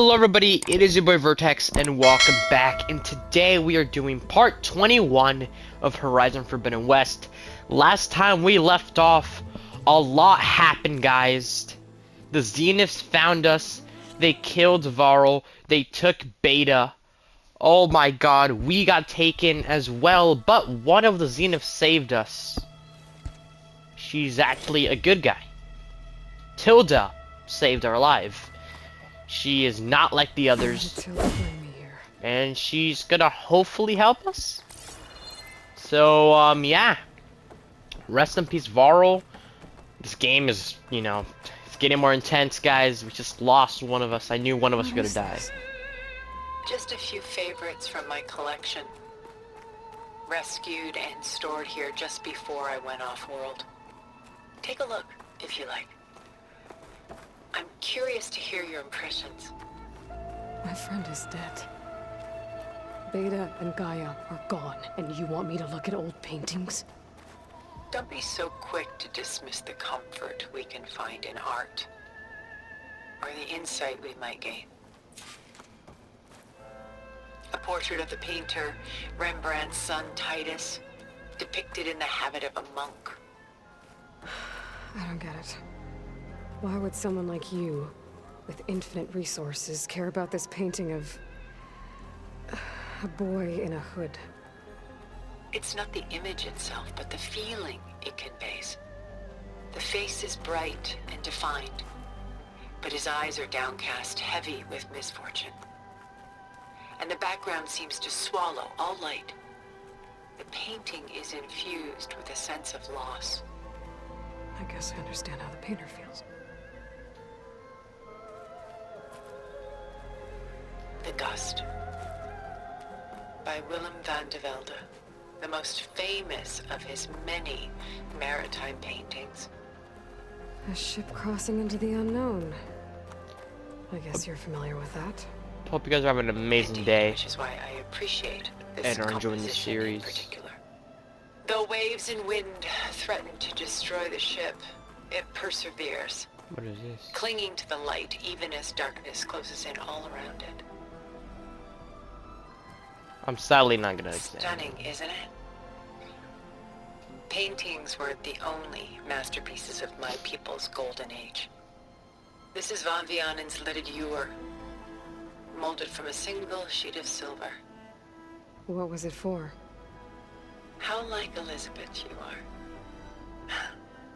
Hello everybody, it is your boy Vertex and welcome back, and today we are doing part 21 of Horizon Forbidden West. Last time we left off, a lot happened, guys. The Zeniths found us, they killed Varl, they took Beta. Oh my god, we got taken as well, but one of the Zeniths saved us. She's actually a good guy. Tilda saved our life. She is not like the others, and she's gonna hopefully help us. So, yeah. Rest in peace, Varl. This game is, it's getting more intense, guys. We just lost one of us. I knew one of us was gonna die. Just a few favorites from my collection. Rescued and stored here just before I went off-world. Take a look, if you like. I'm curious to hear your impressions. My friend is dead. Beta and Gaia are gone, and you want me to look at old paintings? Don't be so quick to dismiss the comfort we can find in art, or the insight we might gain. A portrait of the painter, Rembrandt's son Titus, depicted in the habit of a monk. I don't get it. Why would someone like you, with infinite resources, care about this painting of a boy in a hood? It's not the image itself, but the feeling it conveys. The face is bright and defined, but his eyes are downcast, heavy with misfortune. And the background seems to swallow all light. The painting is infused with a sense of loss. I guess I understand how the painter feels. The Gust, by Willem van de Velde, the most famous of his many maritime paintings. A ship crossing into the unknown. I guess you're familiar with that. Hope you guys are having an amazing Indeed, day which is why I appreciate this and are enjoying the composition series. in particular. Though waves and wind threaten to destroy the ship, it perseveres, What is this? clinging to the light even as darkness closes in all around it. I'm sadly not gonna examine. Stunning, isn't it? Paintings weren't the only masterpieces of my people's golden age. This is Van Vianen's lidded ewer, molded from a single sheet of silver. What was it for? How like Elizabeth you are.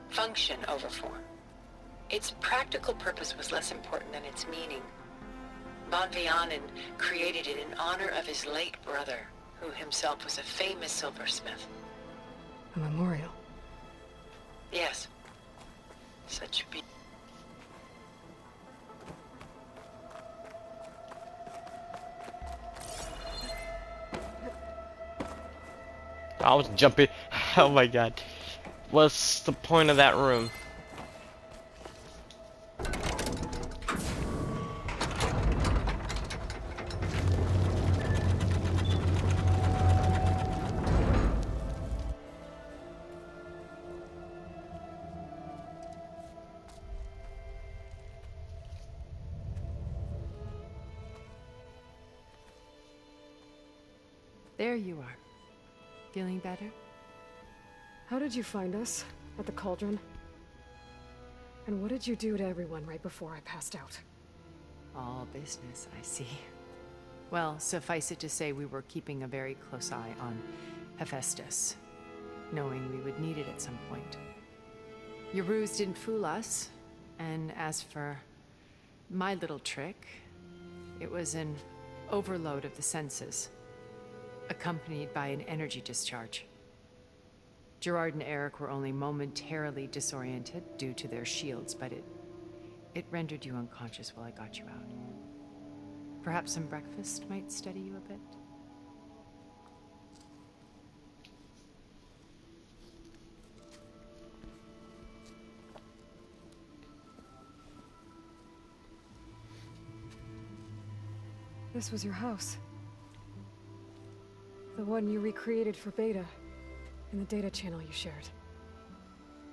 Function over form. Its practical purpose was less important than its meaning. Van Vianen created it in honor of his late brother, who himself was a famous silversmith. A memorial. Yes. Such be. I was jumping. Oh my god. What's the point of that room? There you are. Feeling better? How did you find us? At the cauldron? And what did you do to everyone right before I passed out? All business, I see. Well, suffice it to say we were keeping a very close eye on Hephaestus, knowing we would need it at some point. Your ruse didn't fool us, and as for my little trick, it was an overload of the senses, accompanied by an energy discharge. Gerard and Eric were only momentarily disoriented due to their shields, but it rendered you unconscious while I got you out. Perhaps some breakfast might steady you a bit? This was your house. The one you recreated for Beta, in the data channel you shared.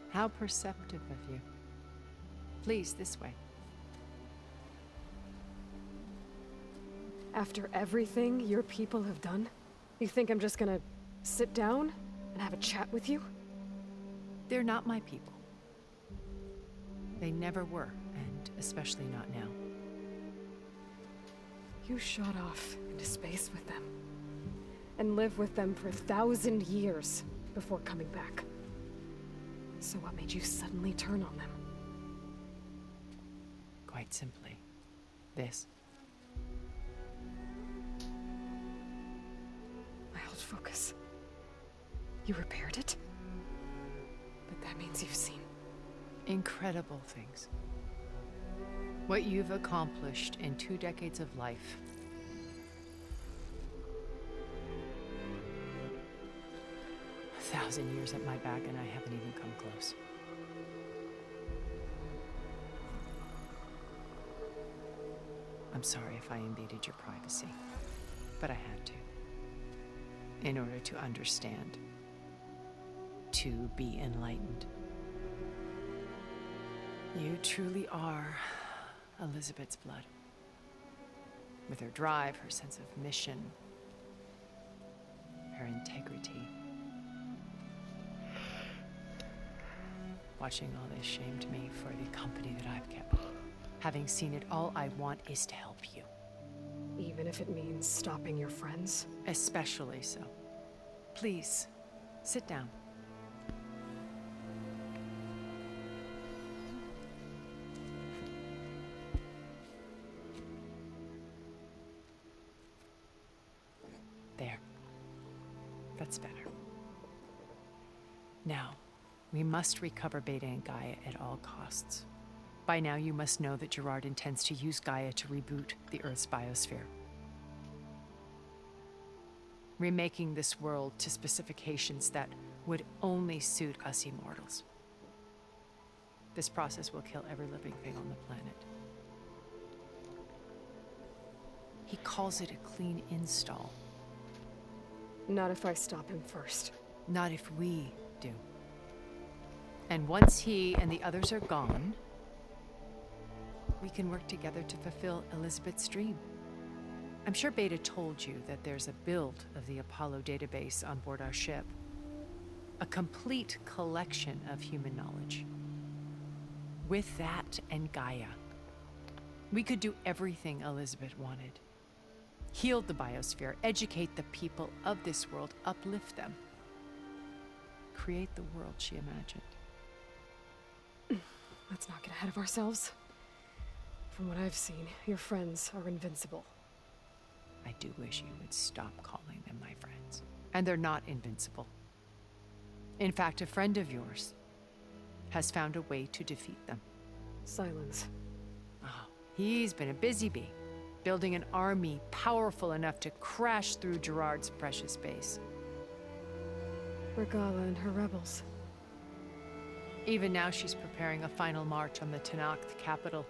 How perceptive of you. Please, this way. After everything your people have done? You think I'm just gonna sit down and have a chat with you? They're not my people. They never were, and especially not now. You shot off into space with them. And lived with them for 1,000 years before coming back. So what made you suddenly turn on them? Quite simply, this. My old focus. You repaired it? But that means you've seen... Incredible things. What you've accomplished in 2 decades of life. A 1,000 years at my back and I haven't even come close. I'm sorry if I invaded your privacy, but I had to. In order to understand. To be enlightened. You truly are Elizabeth's blood. With her drive, her sense of mission, her integrity. Watching all this shamed me for the company that I've kept. Having seen it, all I want is to help you. Even if it means stopping your friends? Especially so. Please, sit down. There. That's better. Now, we must recover Beta and Gaia at all costs. By now, you must know that Gerard intends to use Gaia to reboot the Earth's biosphere. Remaking this world to specifications that would only suit us immortals. This process will kill every living thing on the planet. He calls it a clean install. Not if I stop him first. Not if we do. And once he and the others are gone, we can work together to fulfill Elizabeth's dream. I'm sure Beta told you that there's a build of the Apollo database on board our ship. A complete collection of human knowledge. With that and Gaia, we could do everything Elizabeth wanted. Heal the biosphere, educate the people of this world, uplift them. Create the world she imagined. Let's not get ahead of ourselves. From what I've seen, your friends are invincible. I do wish you would stop calling them my friends. And they're not invincible. In fact, a friend of yours has found a way to defeat them. Silence. Oh, he's been a busy bee, building an army powerful enough to crash through Gerard's precious base. Regala and her rebels. Even now, she's preparing a final march on the Tenakth capital.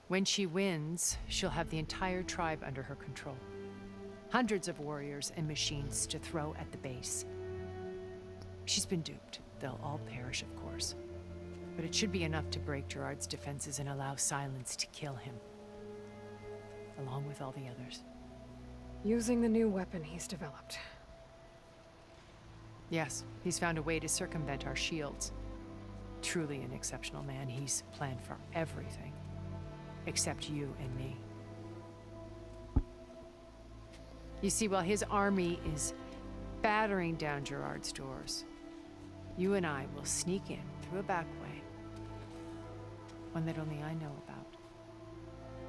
When she wins, she'll have the entire tribe under her control. Hundreds of warriors and machines to throw at the base. She's been duped. They'll all perish, of course. But it should be enough to break Gerard's defenses and allow Silence to kill him. Along with all the others. Using the new weapon he's developed. Yes, he's found a way to circumvent our shields. Truly an exceptional man. He's planned for everything. Except you and me. You see, while his army is battering down Gerard's doors, you and I will sneak in through a back way. One that only I know about.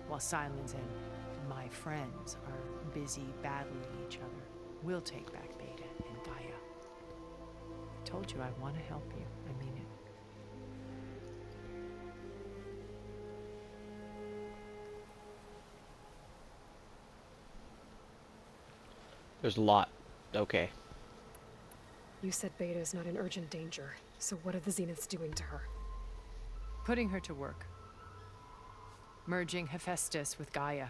While Silence and my friends are busy battling each other, we'll take back Beta and Gaia. I told you I want to help you. I mean it. There's a lot. Okay. You said Beta is not in urgent danger, so what are the Zeniths doing to her? Putting her to work. Merging Hephaestus with Gaia.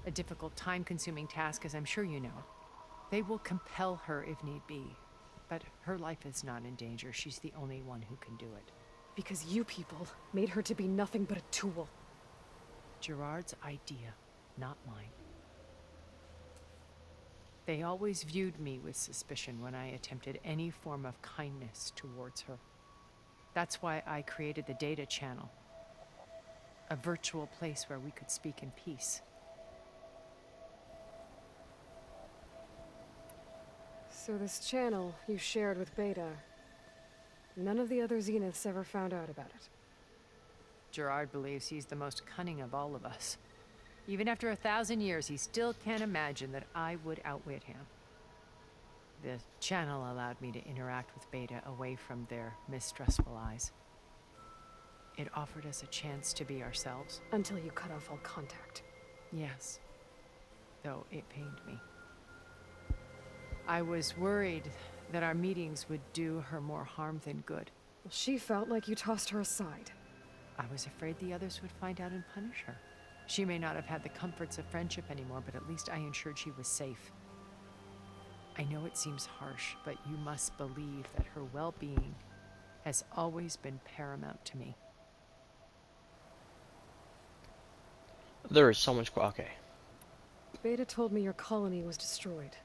A difficult, time-consuming task, as I'm sure you know. They will compel her if need be. But her life is not in danger. She's the only one who can do it. Because you people made her to be nothing but a tool. Gerard's idea, not mine. They always viewed me with suspicion when I attempted any form of kindness towards her. That's why I created the data channel. A virtual place where we could speak in peace. So this channel you shared with Beta, none of the other Zeniths ever found out about it. Gerard believes he's the most cunning of all of us. Even after 1,000 years, he still can't imagine that I would outwit him. The channel allowed me to interact with Beta away from their mistrustful eyes. It offered us a chance to be ourselves. Until you cut off all contact. Yes, though it pained me. I was worried that our meetings would do her more harm than good. Well, she felt like you tossed her aside. I was afraid the others would find out and punish her. She may not have had the comforts of friendship anymore, but at least I ensured she was safe. I know it seems harsh, but you must believe that her well-being has always been paramount to me. There is so much. Okay. Beta told me your colony was destroyed.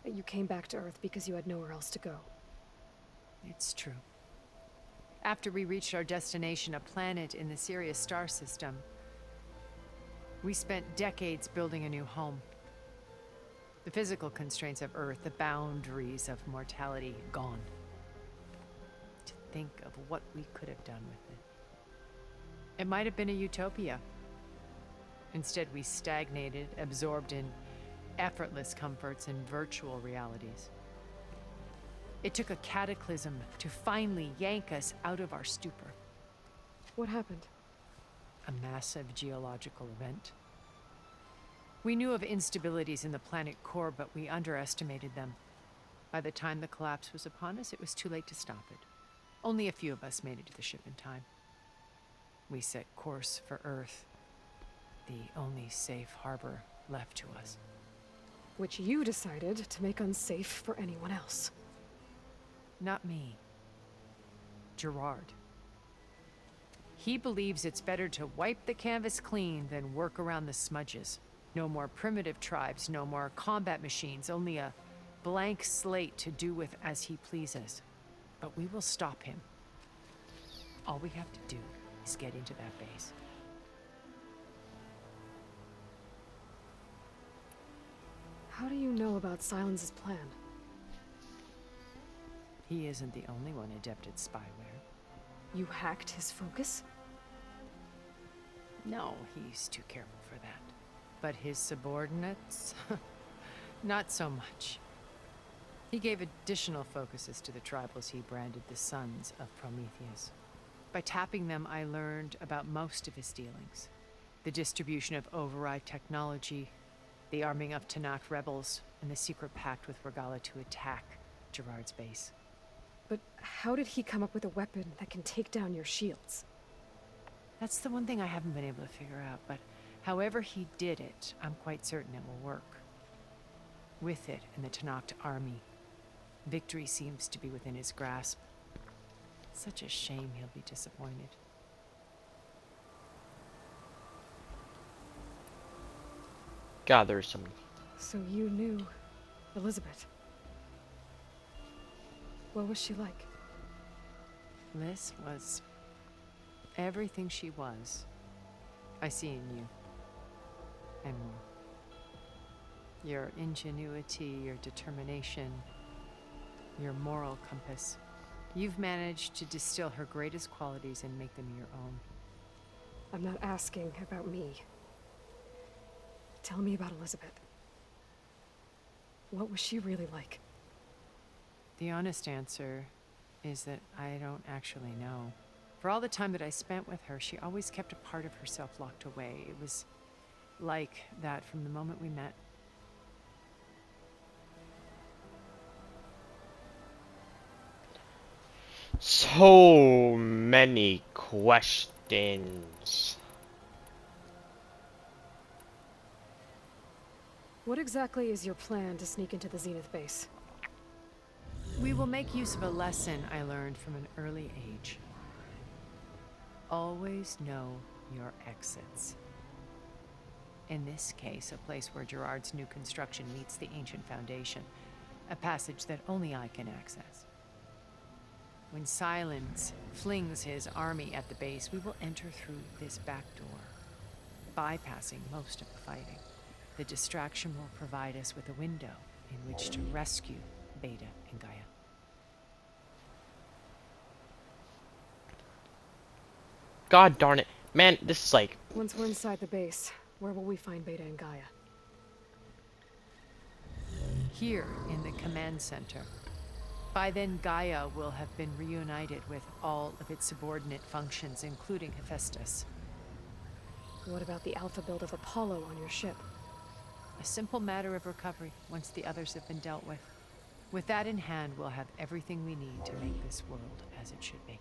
That you came back to Earth because you had nowhere else to go. It's true. After we reached our destination, a planet in the Sirius star system, we spent decades building a new home. The physical constraints of Earth, the boundaries of mortality, gone. To think of what we could have done with it. It might have been a utopia. Instead, we stagnated, absorbed in effortless comforts and virtual realities. It took a cataclysm to finally yank us out of our stupor. What happened? A massive geological event. We knew of instabilities in the planet core, but we underestimated them. By the time the collapse was upon us, it was too late to stop it. Only a few of us made it to the ship in time. We set course for Earth, the only safe harbor left to us. Which you decided to make unsafe for anyone else. Not me. Gerard. He believes it's better to wipe the canvas clean than work around the smudges. No more primitive tribes, no more combat machines, only a blank slate to do with as he pleases. But we will stop him. All we have to do is get into that base. How do you know about Silence's plan? He isn't the only one adept at spyware. You hacked his focus? No, he's too careful for that. But his subordinates? Not so much. He gave additional focuses to the tribals he branded the Sons of Prometheus. By tapping them, I learned about most of his dealings. The distribution of override technology, the arming of Tanakh rebels, and the secret pact with Regala to attack Gerard's base. But how did he come up with a weapon that can take down your shields? That's the one thing I haven't been able to figure out, but however he did it, I'm quite certain it will work. With it and the Tanakh army, victory seems to be within his grasp. Such a shame he'll be disappointed. God, there's some. So you knew Elizabeth. What was she like? Liz was everything she was. I see in you. And more. Your ingenuity, your determination, your moral compass. You've managed to distill her greatest qualities and make them your own. I'm not asking about me. Tell me about Elizabeth. What was she really like? The honest answer is that I don't actually know. For all the time that I spent with her, she always kept a part of herself locked away. It was like that from the moment we met. So many questions. What exactly is your plan to sneak into the Zenith base? We will make use of a lesson I learned from an early age. Always know your exits. In this case, a place where Gerard's new construction meets the ancient foundation. A passage that only I can access. When Silence flings his army at the base, we will enter through this back door, bypassing most of the fighting. The distraction will provide us with a window in which to rescue Beta and Gaia. God darn it. Man, this is like... Once we're inside the base, where will we find Beta and Gaia? Here in the command center. By then, Gaia will have been reunited with all of its subordinate functions, including Hephaestus. What about the alpha build of Apollo on your ship? A simple matter of recovery once the others have been dealt with. With that in hand, we'll have everything we need to make this world as it should be.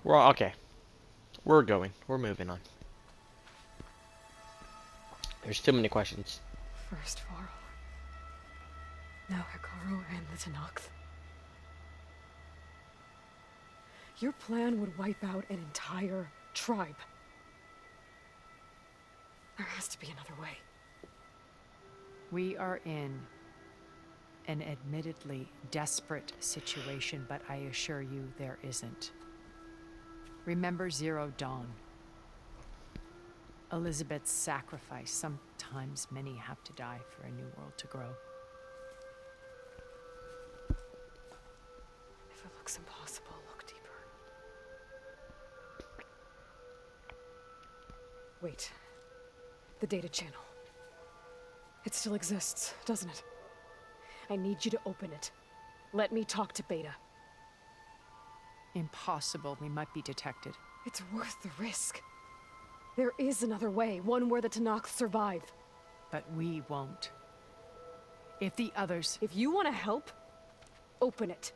Okay. We're going. We're moving on. There's too many questions. First Varl. Now Hikaru and the Tenakth. Your plan would wipe out an entire tribe. There has to be another way. We are in an admittedly desperate situation, but I assure you there isn't. Remember Zero Dawn. Elizabeth's sacrifice. Sometimes many have to die for a new world to grow. If it looks impossible, look deeper. Wait. The data channel. It still exists, doesn't it? I need you to open it. Let me talk to Beta. Impossible. We might be detected. It's worth the risk. There is another way, one where the Tenakth survive. But we won't. If the others... If you want to help, open it.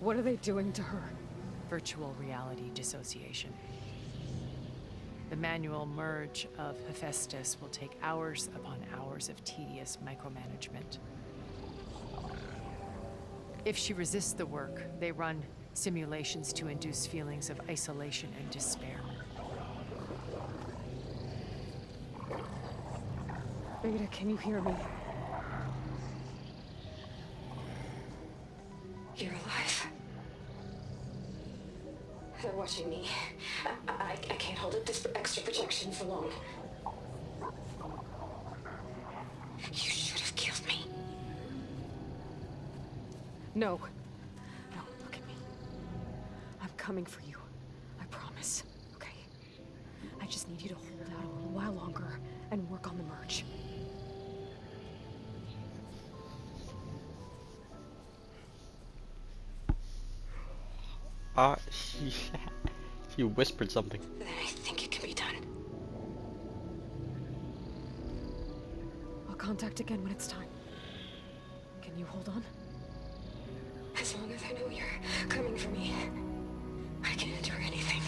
What are they doing to her? Virtual reality dissociation. The manual merge of Hephaestus will take hours upon hours of tedious micromanagement. If she resists the work, they run simulations to induce feelings of isolation and despair. Beta, can you hear me? You're alive. They're watching me. I can't hold up this extra protection for long. You should have killed me. No. No, look at me. I'm coming for you. I promise. Okay? I just need you to hold out a little while longer and work on the merge. She whispered something. Then I think it can be done. I'll contact again when it's time. Can you hold on? As long as I know you're coming for me, I can endure anything.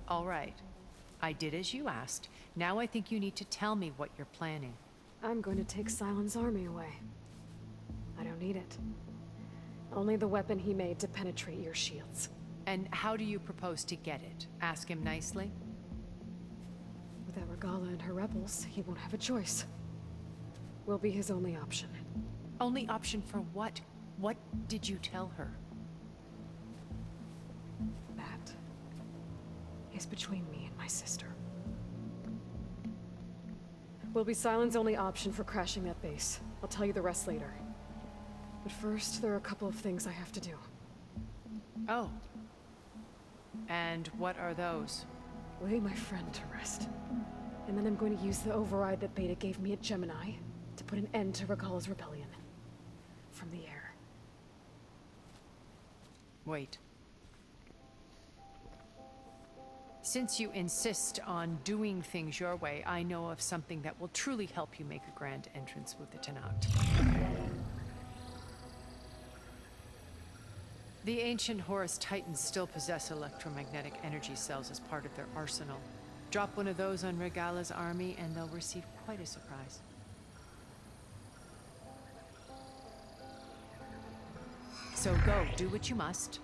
All right. I did as you asked. Now I think you need to tell me what you're planning. I'm going to take Silent's army away. I don't need it. Only the weapon he made to penetrate your shields. And how do you propose to get it? Ask him nicely? Without Regala and her rebels, he won't have a choice. We'll be his only option. Only option for what? What did you tell her? That is between me and my sister. will be Silent's only option for crashing that base. I'll tell you the rest later. But first, there are a couple of things I have to do. Oh. And what are those? Lay my friend to rest. And then I'm going to use the override that Beta gave me at Gemini to put an end to Regala's rebellion. From the air. Wait. Since you insist on doing things your way, I know of something that will truly help you make a grand entrance with the Tenat. The ancient Horus Titans still possess electromagnetic energy cells as part of their arsenal. Drop one of those on Regala's army and they'll receive quite a surprise. So go, do what you must.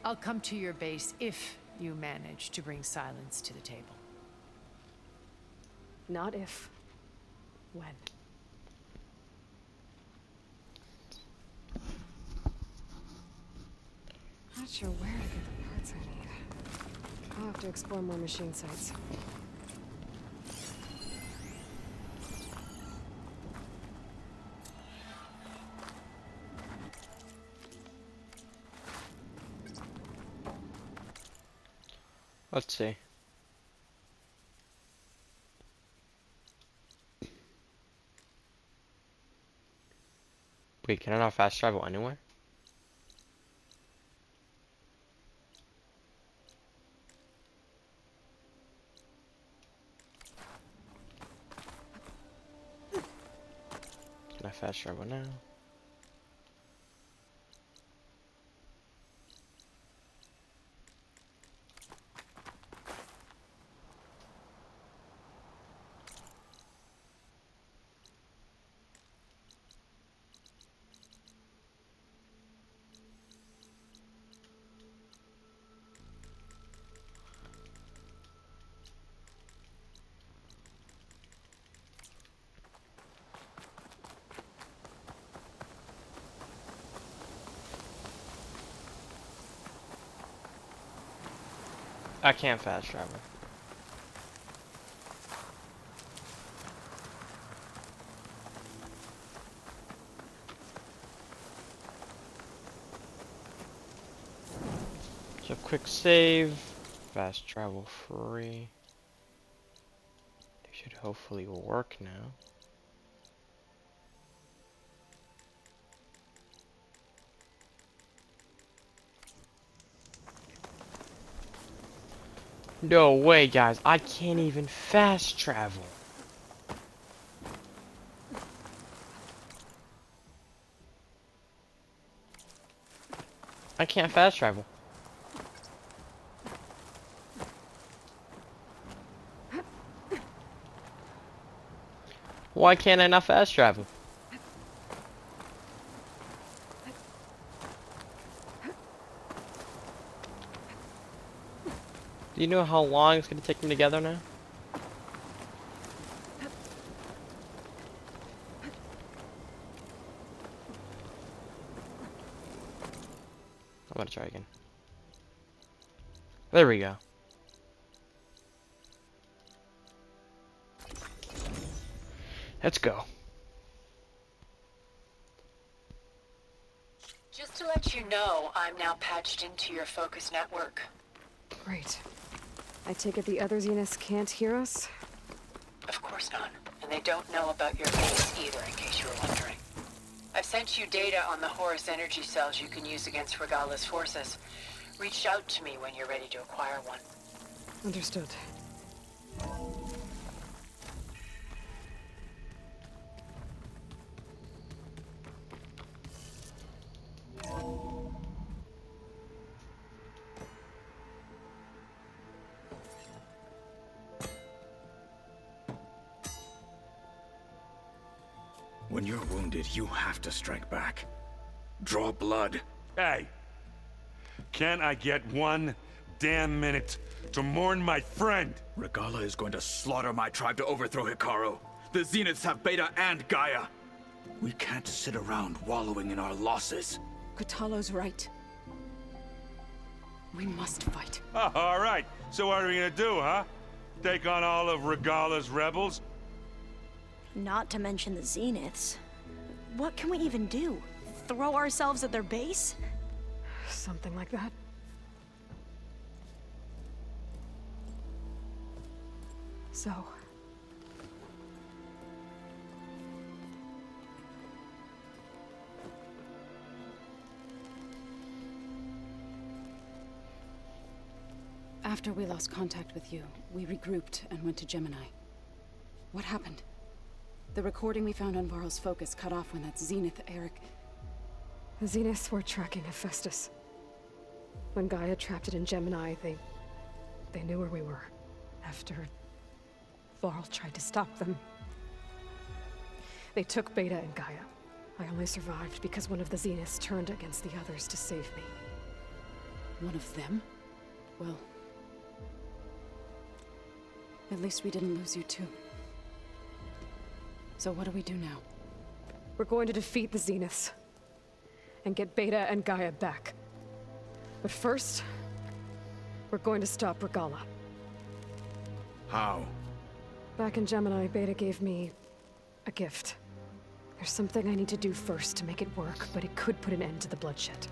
I'll come to your base if you manage to bring silence to the table. Not if. When. Not sure where to get the parts I need. I'll have to explore more machine sites. Let's see. Wait, can I not fast travel anywhere? Can I fast travel now? I can't fast travel. So quick save, fast travel free. They should hopefully work now. No way, guys. I can't even fast travel. I can't fast travel. Why can't I not fast travel? Do you know how long it's gonna take me to get there now? I'm gonna try again. There we go. Let's go. Just to let you know, I'm now patched into your focus network. Great. I take it the other Zeniths can't hear us? Of course not. And they don't know about your base either, in case you were wondering. I've sent you data on the Horus energy cells you can use against Regala's forces. Reach out to me when you're ready to acquire one. Understood. When you're wounded, you have to strike back. Draw blood. Hey! Can't I get one damn minute to mourn my friend? Regala is going to slaughter my tribe to overthrow Hikaru. The Zeniths have Beta and Gaia. We can't sit around wallowing in our losses. Kotallo's right. We must fight. Oh, all right. So what are we gonna do, huh? Take on all of Regala's rebels? Not to mention the Zeniths. What can we even do? Throw ourselves at their base? Something like that. So... After we lost contact with you, we regrouped and went to Gemini. What happened? The recording we found on Varl's focus cut off when that Zenith Eric... The Zeniths were tracking Hephaestus. When Gaia trapped it in Gemini, they knew where we were. After... Varl tried to stop them. They took Beta and Gaia. I only survived because one of the Zeniths turned against the others to save me. One of them? Well... At least we didn't lose you too. So what do we do now? We're going to defeat the Zeniths. And get Beta and Gaia back. But first... we're going to stop Regala. How? Back in Gemini, Beta gave me... a gift. There's something I need to do first to make it work, but it could put an end to the bloodshed.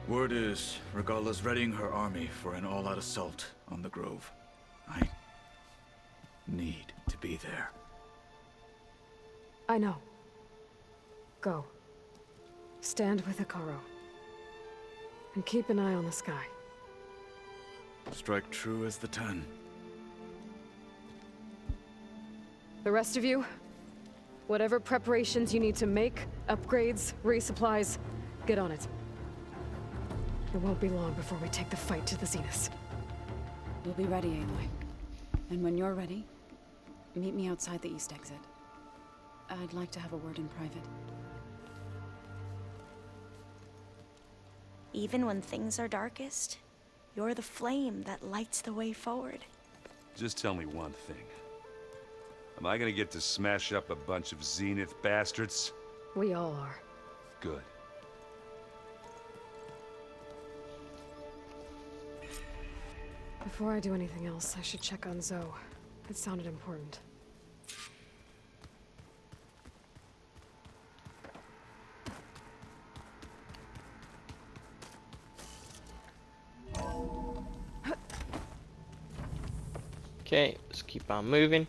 Word is, Regala's readying her army for an all-out assault on the Grove. I need to be there. I know. Go. Stand with Hikaru. And keep an eye on the sky. Strike true as the 10. The rest of you, whatever preparations you need to make, upgrades, resupplies, get on it. It won't be long before we take the fight to the Zeniths. We'll be ready, Aloy. And when you're ready, meet me outside the east exit. I'd like to have a word in private. Even when things are darkest, you're the flame that lights the way forward. Just tell me one thing. Am I gonna get to smash up a bunch of Zenith bastards? We all are. Good. Before I do anything else, I should check on Zoe. It sounded important. Okay, let's keep on moving.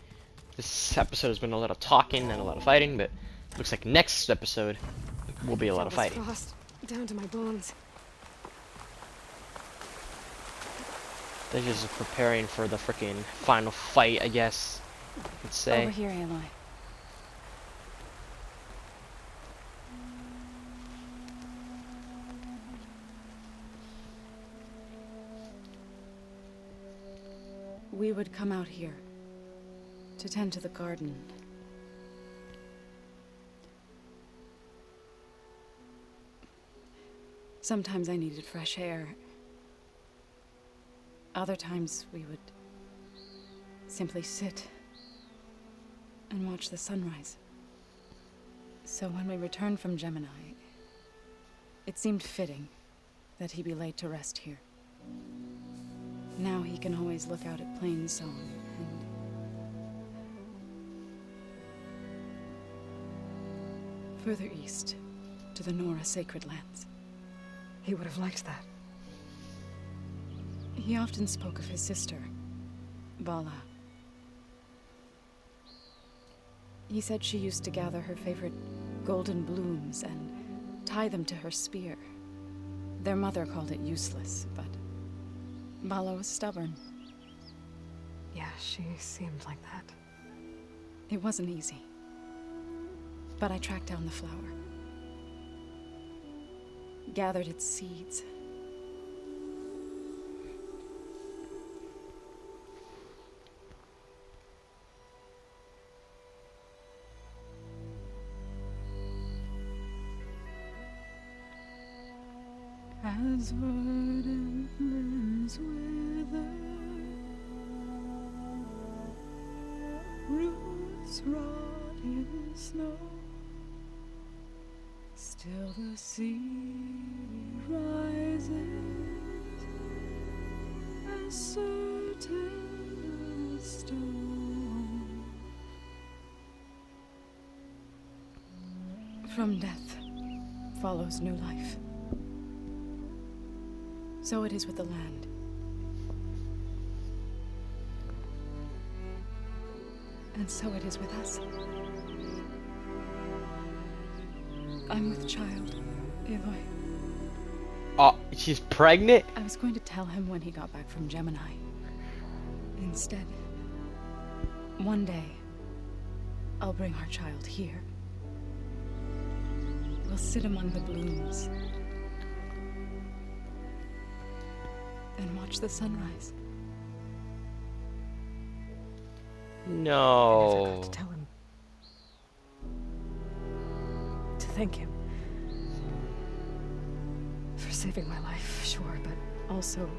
This episode has been a lot of talking and a lot of fighting, but looks like next episode will be a lot of fighting. Frost down to my bones. They're just preparing for the freaking final fight, I guess you could say. Over here, Aloy. We would come out here to tend to the garden. Sometimes I needed fresh air. Other times we would simply sit and watch the sunrise. So when we returned from Gemini, it seemed fitting that he be laid to rest here. Now he can always look out at Plain Song and... further east, to the Nora Sacred Lands. He would have liked that. He often spoke of his sister, Vala. He said she used to gather her favorite golden blooms and tie them to her spear. Their mother called it useless, but Vala was stubborn. Yeah, she seemed like that. It wasn't easy. But I tracked down the flower. Gathered its seeds. As verdant limbs wither, roots rot in snow, still the sea rises, as certain as stone. From death follows new life. So it is with the land. And so it is with us. I'm with child, Aloy. Oh, she's pregnant? I was going to tell him when he got back from Gemini. Instead, one day, I'll bring our child here. We'll sit among the blooms and watch the sunrise. No. I forgot to tell him. To thank him. For saving my life, sure, but also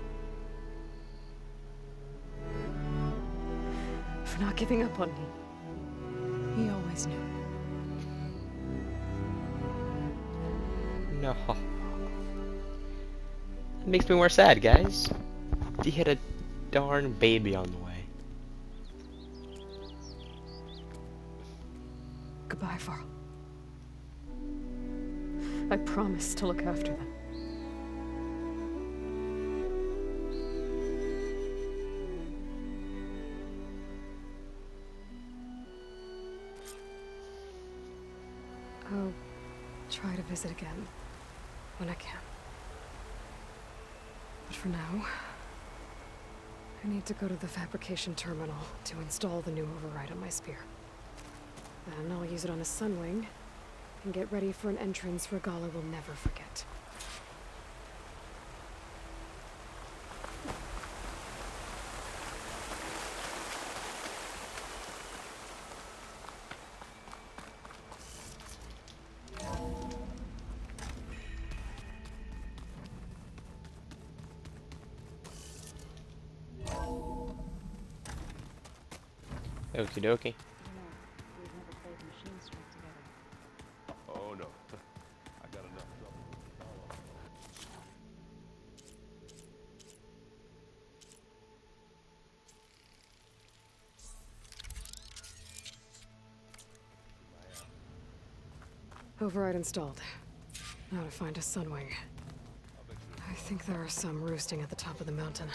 for not giving up on me. He always knew. No. That makes me more sad, guys. He had a darn baby on the way. Goodbye, Varl. I promise to look after them. I'll try to visit again when I can. But for now, I need to go to the fabrication terminal to install the new override on my spear. Then I'll use it on a sunwing and get ready for an entrance Regala will never forget. Okie dokie. Oh no. I got enough trouble. Override installed. Now to find a sunwing. I think there are some roosting at the top of the mountain.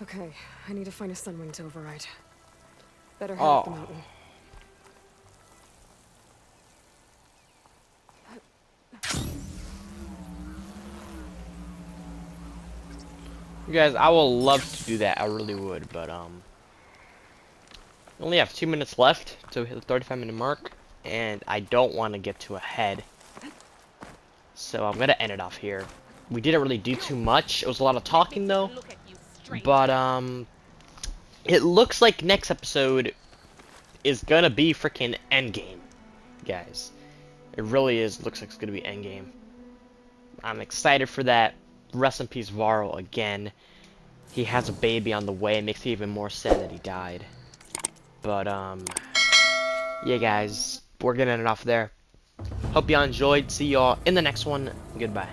Okay, I need to find a sunwing to override. Better head up the mountain. You guys, I will love to do that. I really would, but we only have 2 minutes left to hit the 35-minute mark, and I don't want to get too ahead. So I'm gonna end it off here. We didn't really do too much. It was a lot of talking though. But it looks like next episode is gonna be freaking Endgame, guys. It really is. Looks like it's gonna be Endgame. I'm excited for that. Rest in peace, Varl. Again, he has a baby on the way. It makes me even more sad that he died. But yeah, guys, we're gonna end it off there. Hope y'all enjoyed. See y'all in the next one. Goodbye.